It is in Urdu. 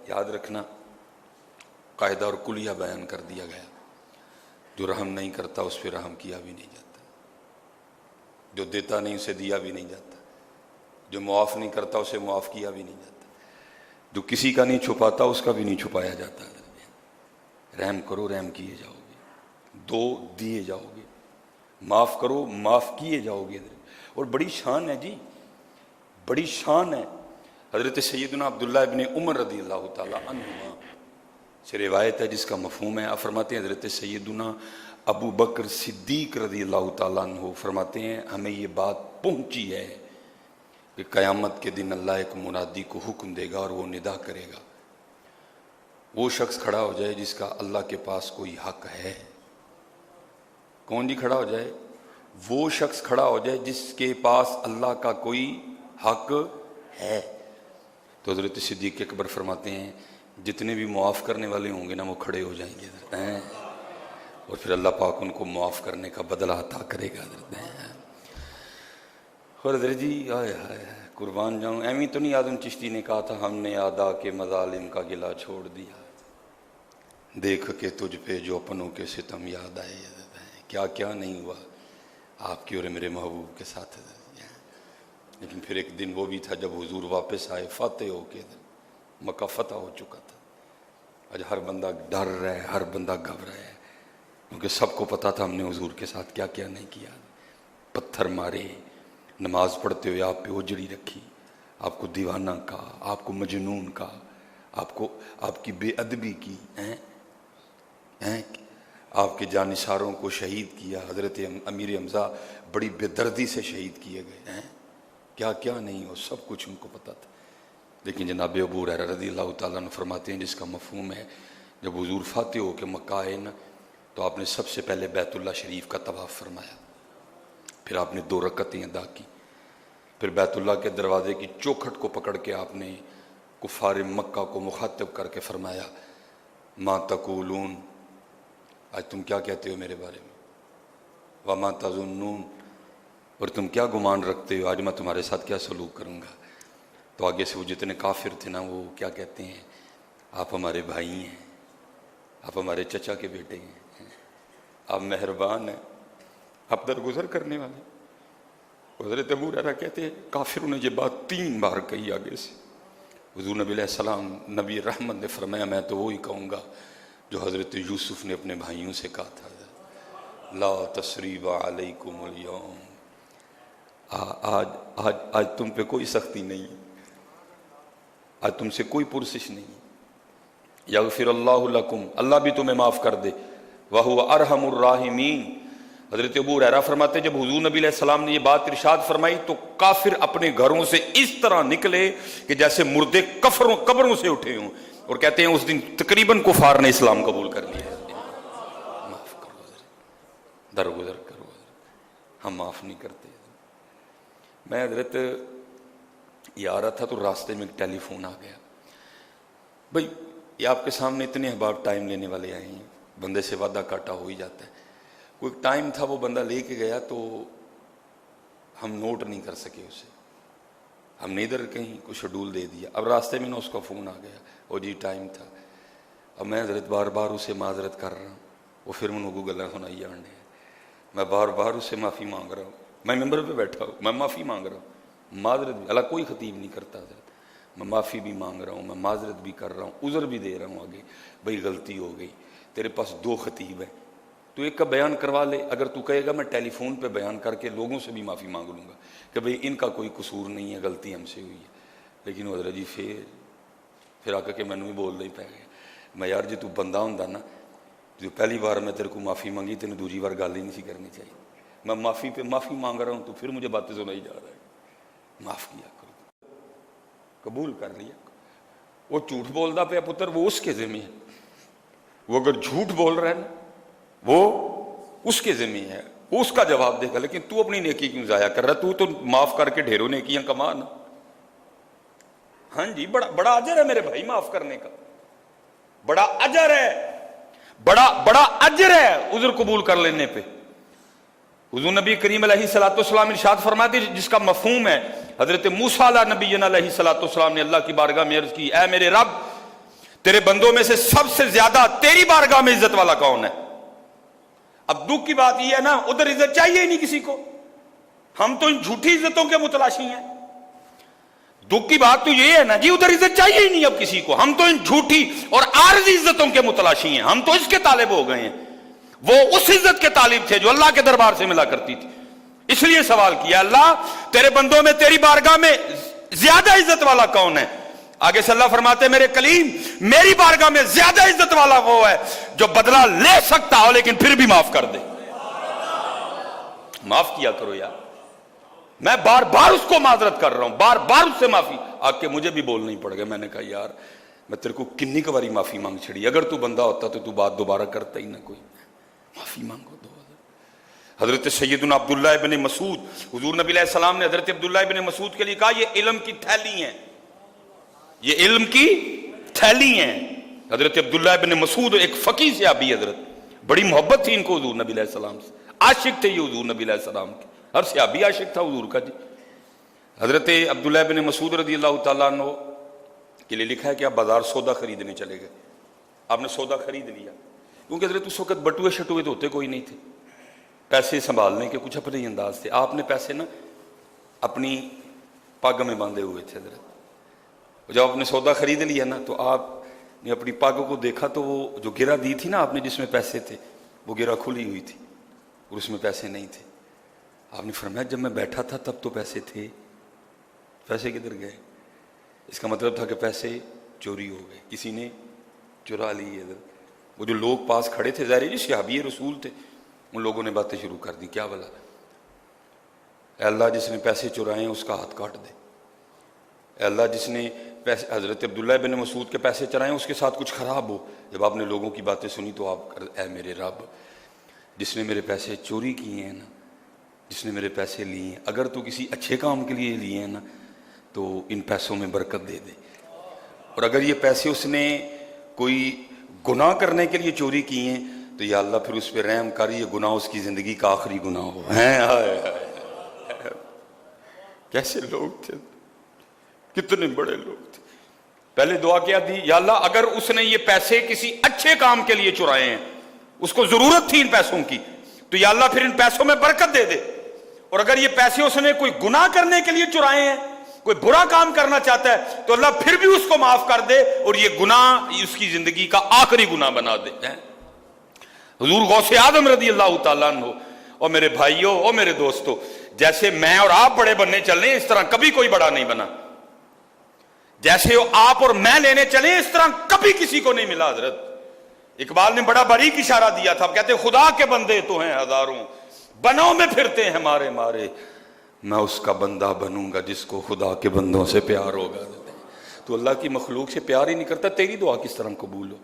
یاد رکھنا قاعدہ اور کلیہ بیان کر دیا گیا، جو رحم نہیں کرتا اس پہ رحم کیا بھی نہیں جاتا، جو دیتا نہیں اسے دیا بھی نہیں جاتا، جو معاف نہیں کرتا اسے معاف کیا بھی نہیں جاتا، جو کسی کا نہیں چھپاتا اس کا بھی نہیں چھپایا جاتا۔ رحم کرو رحم کیے جاؤ گے، دو دیے جاؤ گے، معاف کرو معاف کیے جاؤ گے۔ اور بڑی شان ہے جی، بڑی شان ہے۔ حضرت سیدنا عبداللہ ابن عمر رضی اللہ تعالی عنہما سے روایت ہے جس کا مفہوم ہے، آپ فرماتے ہیں حضرت سیدنا ابو بکر صدیق رضی اللہ تعالیٰ عنہ فرماتے ہیں ہمیں یہ بات پہنچی ہے کہ قیامت کے دن اللہ ایک منادی کو حکم دے گا اور وہ ندا کرے گا، وہ شخص کھڑا ہو جائے جس کا اللہ کے پاس کوئی حق ہے۔ کون جی کھڑا ہو جائے؟ وہ شخص کھڑا ہو جائے جس کے پاس اللہ کا کوئی حق ہے۔ تو حضرت صدیق اکبر فرماتے ہیں جتنے بھی معاف کرنے والے ہوں گے نا وہ کھڑے ہو جائیں گے اور پھر اللہ پاک ان کو معاف کرنے کا بدلہ عطا کرے گا۔ اور حضرت جی آئے ہائے قربان جاؤں، ایویں تو نہیں آدم چشتی نے کہا تھا ہم نے ادا کے مظالم کا گلہ چھوڑ دیا، دیکھ کے تجھ پہ جو اپنوں کے ستم یاد آئے۔ کیا کیا نہیں ہوا آپ کی اور میرے محبوب کے ساتھ، لیکن پھر ایک دن وہ بھی تھا جب حضور واپس آئے فاتح ہو کے، مکہ فتح ہو چکا تھا۔ آج ہر بندہ ڈر رہا ہے، ہر بندہ گھبرا ہے، کیونکہ سب کو پتا تھا ہم نے حضور کے ساتھ کیا کیا نہیں کیا۔ پتھر مارے، نماز پڑھتے ہوئے آپ پہ اجڑی رکھی، آپ کو دیوانہ کہا، آپ کو مجنون کہا، آپ کی بے ادبی کی، آپ کے جانثاروں کو شہید کیا۔ حضرت امیر حمزہ بڑی بے دردی سے شہید کیے گئے، کیا کیا نہیں ہو، سب کچھ ان کو پتا تھا۔ لیکن جناب ابو ہریرہ رضی اللہ تعالیٰ عنہ فرماتے ہیں جس کا مفہوم ہے جب حضور فاتح ہو کے مکہ آئے نا تو آپ نے سب سے پہلے بیت اللہ شریف کا طواف فرمایا، پھر آپ نے 2 رکعتیں ادا کی، پھر بیت اللہ کے دروازے کی چوکھٹ کو پکڑ کے آپ نے کفار مکہ کو مخاطب کر کے فرمایا ما تقولون، آج تم کیا کہتے ہو میرے بارے میں، وما تظنون، اور تم کیا گمان رکھتے ہو آج میں تمہارے ساتھ کیا سلوک کروں گا۔ تو آگے سے وہ جتنے کافر تھے نا وہ کیا کہتے ہیں، آپ ہمارے بھائی ہیں، آپ ہمارے چچا کے بیٹے ہیں، آپ مہربان ہیں، آپ درگزر کرنے والے۔ حضرت ابو ہریرہ کہتے ہیں کافروں نے یہ بات 3 بار کہی آگے سے۔ حضور نبی علیہ السلام نبی رحمت نے فرمایا میں تو وہی کہوں گا جو حضرت یوسف نے اپنے بھائیوں سے کہا تھا، لا تثریب علیکم اليوم، آج تم پہ کوئی سختی نہیں، آج تم سے کوئی پرسش نہیں، یغفر اللہ لکم، اللہ بھی تمہیں معاف کر دے، وہو ارحم الراحمین۔ حضرت ابو ہریرہ فرماتے جب حضور نبی علیہ السلام نے یہ بات ارشاد فرمائی تو کافر اپنے گھروں سے اس طرح نکلے کہ جیسے مردے قبروں سے اٹھے ہوں، اور کہتے ہیں اس دن تقریباً کفار نے اسلام قبول کر لیا۔ معاف کرو حضرت، درگزر کرو حضرت، ہم معاف نہیں کرتے۔ میں حضرت یہ آ رہا تھا تو راستے میں ایک ٹیلی فون آ گیا، بھائی یہ آپ کے سامنے اتنے احباب ٹائم لینے والے آئے ہیں، بندے سے وعدہ کاٹا ہو ہی جاتا ہے۔ کوئی ٹائم تھا وہ بندہ لے کے گیا تو ہم نوٹ نہیں کر سکے اسے، ہم نے ادھر کہیں کوئی شیڈول دے دیا، اب راستے میں نا اس کا فون آ گیا، وہ جی ٹائم تھا۔ اب میں حضرت بار بار اسے معذرت کر رہا ہوں، وہ پھر انہوں کو گلا سنائی جان رہے ہیں، میں بار بار اسے معافی مانگ رہا ہوں، میں ممبر پہ بیٹھا ہوں، میں معافی مانگ رہا ہوں، معذرت بھی، اللہ کوئی خطیب نہیں کرتا حضرت، میں معافی بھی مانگ رہا ہوں، میں معذرت بھی کر رہا ہوں، عذر بھی دے رہا ہوں آگے، بھائی غلطی ہو گئی، تیرے پاس 2 خطیب ہیں، تو ایک کا بیان کروا لے، اگر تو کہے گا میں ٹیلی فون پہ بیان کر کے لوگوں سے بھی معافی مانگ لوں گا کہ بھئی ان کا کوئی قصور نہیں ہے، غلطی ہم سے ہوئی ہے۔ لیکن وہ حضرت جی پھر آ کے میں نے بھی بول نہیں پہ گیا، میں یار جی تو بندہ ہوں نا، جو پہلی بار میں تیرے کو معافی مانگی تینے دوسری بار گل ہی نہیں سی کرنی چاہیے، میں معافی پہ معافی مانگ رہا ہوں تو پھر مجھے باتیں سنائی جا رہا ہے، معاف کیا کرو، قبول کر لیا۔ وہ جھوٹ بولتا پیا پتر وہ اس کے ذمہ ہے، وہ اگر جھوٹ بول رہا ہے نا وہ اس کے ذمہ ہے، وہ اس کا جواب دے گا، لیکن تو اپنی نیکی کیوں ضائع کر رہا ہے؟ تو معاف کر کے ڈھیروں نیکیاں کما نا۔ ہاں جی بڑا اجر ہے میرے بھائی معاف کرنے کا، بڑا اجر ہے، بڑا اجر ہے عذر قبول کر لینے پہ۔ حضور نبی کریم علیہ الصلوۃ والسلام ارشاد فرماتے جس کا مفہوم ہے حضرت موسیٰ علیہ نبی علیہ الصلوۃ والسلام نے اللہ کی بارگاہ میں عرض کی اے میرے رب تیرے بندوں میں سے سب سے زیادہ تیری بارگاہ میں عزت والا کون ہے؟ اب دکھ کی بات یہ ہے نا، ادھر عزت چاہیے ہی نہیں کسی کو، ہم تو ان جھوٹی عزتوں کے متلاشی ہیں۔ دکھ کی بات تو یہ ہے نا جی، ادھر عزت چاہیے ہی نہیں اب کسی کو، ہم تو ان جھوٹی اور عارضی عزتوں کے متلاشی ہیں، ہم تو اس کے طالب ہو گئے ہیں۔ وہ اس عزت کے طالب تھے جو اللہ کے دربار سے ملا کرتی تھی، اس لیے سوال کیا اللہ تیرے بندوں میں تیری بارگاہ میں زیادہ عزت والا کون ہے؟ آگے سے اللہ فرماتے میرے کلیم میری بارگاہ میں زیادہ عزت والا وہ ہے جو بدلہ لے سکتا ہو لیکن پھر بھی معاف کر دے۔ معاف کیا کرو یار، میں بار بار اس کو معذرت کر رہا ہوں، بار بار اس سے معافی، آ کے مجھے بھی بولنا ہی پڑ گیا۔ میں نے کہا یار میں تیرے کو کنی باری معافی مانگ چھڑی، اگر تو بندہ ہوتا تو بات دوبارہ کرتا ہی نہ، کوئی معافی مانگو دو۔ حضرت سیدنا عبداللہ ابن مسعود، حضور نبی علیہ السلام نے حضرت عبداللہ ابن مسعود کے لیے کہا یہ علم کی تھیلی ہیں، یہ علم کی تھیلی ہیں۔ حضرت عبداللہ ابن مسعود ایک فقیہ صحابی، حضرت بڑی محبت تھی ان کو حضور نبی علیہ السلام سے، عاشق تھے یہ حضور نبی علیہ السلام کے، ہر صحابی عاشق تھا حضور کا جی۔ حضرت عبداللہ ابن مسعود رضی اللہ تعالیٰ عنہ کے لیے لکھا ہے کہ آپ بازار سودا خریدنے چلے گئے، آپ نے سودا خرید لیا، کیونکہ حضرت اس وقت بٹوئے شٹوئے تو ہوتے کوئی نہیں تھے، پیسے سنبھالنے کے کچھ اپنے ہی انداز تھے، آپ نے پیسے نا اپنی پگ میں باندھے ہوئے تھے حضرت۔ جب آپ نے سودا خرید لیا نا تو آپ نے اپنی پگ کو دیکھا تو وہ جو گرہ دی تھی نا آپ نے جس میں پیسے تھے، وہ گرہ کھلی ہوئی تھی اور اس میں پیسے نہیں تھے۔ آپ نے فرمایا جب میں بیٹھا تھا تب تو پیسے تھے، پیسے کدھر گئے؟ اس کا مطلب تھا کہ پیسے چوری ہو گئے، کسی نے چرا لیے حضرت۔ وہ جو لوگ پاس کھڑے تھے ظاہر جی صحابی رسول تھے، ان لوگوں نے باتیں شروع کر دی، کیا بولا؟ اے اللہ جس نے پیسے چرائے ہیں اس کا ہاتھ کاٹ دے، اے اللہ جس نے پیسے حضرت عبداللہ بن مسعود کے پیسے چرائے ہیں اس کے ساتھ کچھ خراب ہو۔ جب آپ نے لوگوں کی باتیں سنی تو آپ اے میرے رب جس نے میرے پیسے چوری کیے ہیں نا، جس نے میرے پیسے لیے ہیں، اگر تو کسی اچھے کام کے لیے لیے ہیں نا تو ان پیسوں میں برکت دے دے، اور اگر یہ پیسے اس نے کوئی گناہ کرنے کے لیے چوری کیے ہیں تو یا اللہ پھر اس پہ رحم کر، یہ گناہ اس کی زندگی کا آخری گناہ ہو۔ کیسے لوگ تھے، کتنے بڑے لوگ تھے۔ پہلے دعا کیا تھی، یا اللہ اگر اس نے یہ پیسے کسی اچھے کام کے لیے چرائے ہیں، اس کو ضرورت تھی ان پیسوں کی، تو یا اللہ پھر ان پیسوں میں برکت دے دے، اور اگر یہ پیسے اس نے کوئی گناہ کرنے کے لیے چرائے ہیں، کوئی برا کام کرنا چاہتا ہے تو اللہ پھر بھی اس کو معاف کر دے اور یہ گناہ اس کی زندگی کا آخری گناہ بنا دے۔ حضور غوث اعظم رضی اللہ تعالیٰ عنہ، اور میرے بھائیوں اور میرے دوستوں، جیسے میں اور آپ بڑے بننے چلے ہیں اس طرح کبھی کوئی بڑا نہیں بنا، جیسے آپ اور میں لینے چلے اس طرح کبھی کسی کو نہیں ملا۔ حضرت اقبال نے بڑا باریک اشارہ دیا تھا، کہتے خدا کے بندے تو ہیں ہزاروں، بنوں میں پھرتے ہیں مارے مارے، میں اس کا بندہ بنوں گا جس کو خدا کے بندوں سے پیار ہوگا۔ تو اللہ کی مخلوق سے پیار ہی نہیں کرتا، تیری دعا کس طرح قبول ہو؟